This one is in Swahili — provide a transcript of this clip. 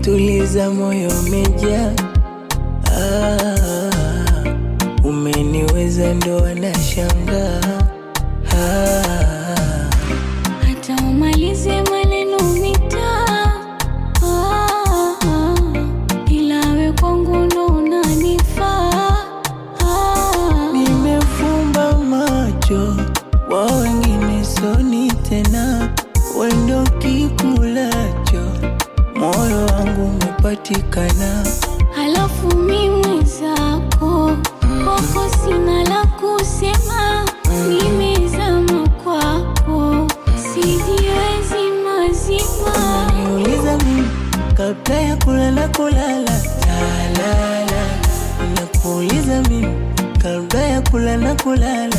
tuliza moyo umejaa. Umeniweza ndo wanashangaa. Hata umalize maneno mitaa, ila we kwangu ndo unanifaa. Nimefumba macho wa wengine soni tena, wewe ndo kikulacho moyo wangu umepatikana. Halafu mimi zako kwako sina la kusema, nimezama kwako sijiwezi mazima. Niuliza mimi kabla ya kulala talala. Nakuuliza mimi kabla ya kulala talala.